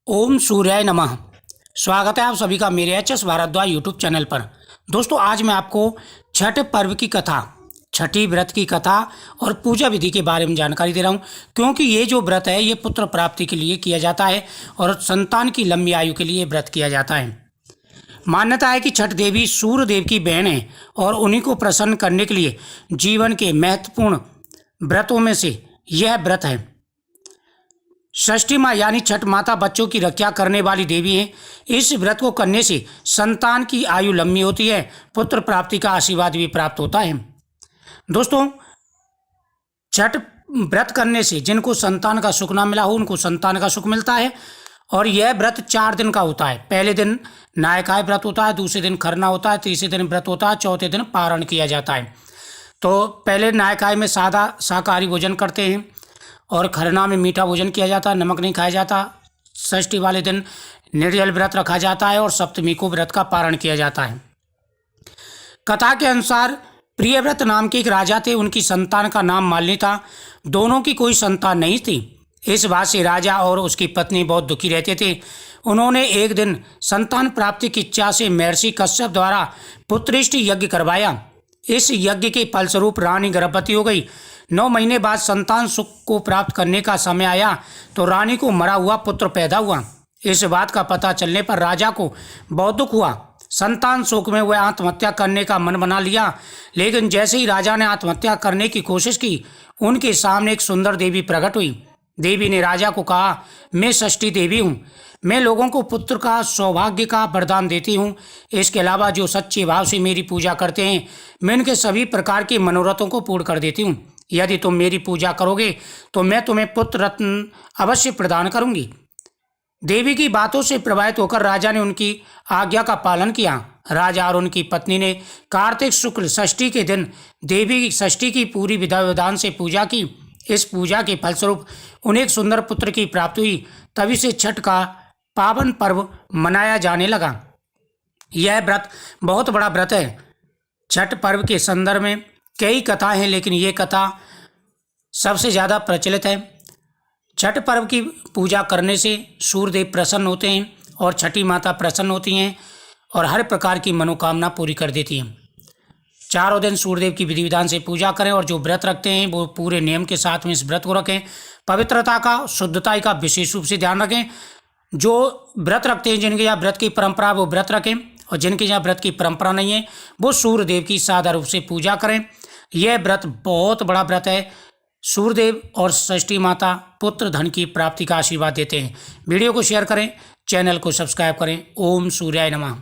ओम सूर्याय नमः। स्वागत है आप सभी का मेरे एच.एस. भारद्वाज यूट्यूब चैनल पर। दोस्तों, आज मैं आपको छठ पर्व की कथा, छठी व्रत की कथा और पूजा विधि के बारे में जानकारी दे रहा हूँ, क्योंकि ये जो व्रत है ये पुत्र प्राप्ति के लिए किया जाता है और संतान की लंबी आयु के लिए व्रत किया जाता है। मान्यता है कि छठ देवी सूर्य देव की बहन है और उन्हीं को प्रसन्न करने के लिए जीवन के महत्वपूर्ण व्रतों में से यह व्रत है। षष्ठी माँ यानी छठ माता बच्चों की रक्षा करने वाली देवी है। इस व्रत को करने से संतान की आयु लंबी होती है, पुत्र प्राप्ति का आशीर्वाद भी प्राप्त होता है। दोस्तों, छठ व्रत करने से जिनको संतान का सुख ना मिला हो उनको संतान का सुख मिलता है और यह व्रत 4 दिन का होता है। पहले दिन नायकाय व्रत होता है, दूसरे दिन खरना होता है, तीसरे दिन व्रत होता है, चौथे दिन पारण किया जाता है। तो पहले नायकाय में सादा शाकाहारी भोजन करते हैं और खरना में मीठा भोजन किया जाता है, नमक नहीं खाया जाता। षष्ठी वाले दिन निर्जल व्रत रखा जाता है और सप्तमी को व्रत का पारण किया जाता है। कथा के अनुसार प्रियव्रत नाम के एक राजा थे, उनकी संतान का नाम मालिनी था। दोनों की कोई संतान नहीं थी। इस बात से राजा और उसकी पत्नी बहुत दुखी रहते थे। उन्होंने एक दिन संतान प्राप्ति की इच्छा से महर्षि कश्यप द्वारा पुत्रेष्टि यज्ञ करवाया। इस यज्ञ के फलस्वरूप रानी गर्भवती हो गई। 9 महीने बाद संतान सुख को प्राप्त करने का समय आया तो रानी को मरा हुआ पुत्र पैदा हुआ। इस बात का पता चलने पर राजा को बहुत दुख हुआ। संतान शोक में वह आत्महत्या करने का मन बना लिया, लेकिन जैसे ही राजा ने आत्महत्या करने की कोशिश की, उनके सामने एक सुंदर देवी प्रकट हुई। देवी ने राजा को कहा, मैं षष्ठी देवी हूँ, मैं लोगों को पुत्र का सौभाग्य का वरदान देती हूँ। इसके अलावा जो सच्चे भाव से मेरी पूजा करते हैं, मैं उनके सभी प्रकार के मनोरथों को पूर्ण कर देती हूँ। यदि तुम मेरी पूजा करोगे तो मैं तुम्हें पुत्र रत्न अवश्य प्रदान करूंगी। देवी की बातों से प्रभावित होकर राजा ने उनकी आज्ञा का पालन किया। राजा और उनकी पत्नी ने कार्तिक शुक्ल षष्ठी के दिन देवी षष्ठी की पूरी विधि विधान से पूजा की। इस पूजा के फलस्वरूप उन्हें एक सुंदर पुत्र की प्राप्ति हुई। तभी से छठ का पावन पर्व मनाया जाने लगा। यह व्रत बहुत बड़ा व्रत है। छठ पर्व के संदर्भ में कई कथाएं हैं, लेकिन ये कथा सबसे ज़्यादा प्रचलित है। छठ पर्व की पूजा करने से सूर्यदेव प्रसन्न होते हैं और छठी माता प्रसन्न होती हैं और हर प्रकार की मनोकामना पूरी कर देती हैं। चारों दिन सूर्यदेव की विधि विधान से पूजा करें और जो व्रत रखते हैं वो पूरे नियम के साथ में इस व्रत को रखें। पवित्रता का, शुद्धता का विशेष रूप से ध्यान रखें। जो व्रत रखते हैं, जिनके यहाँ व्रत की परंपरा वो व्रत रखें और जिनके यहाँ व्रत की परंपरा नहीं है वो सूर्यदेव की सादा रूप से पूजा करें। यह व्रत बहुत बड़ा व्रत है। सूर्यदेव और षष्ठी माता पुत्र धन की प्राप्ति का आशीर्वाद देते हैं। वीडियो को शेयर करें, चैनल को सब्सक्राइब करें। ओम सूर्याय नमः।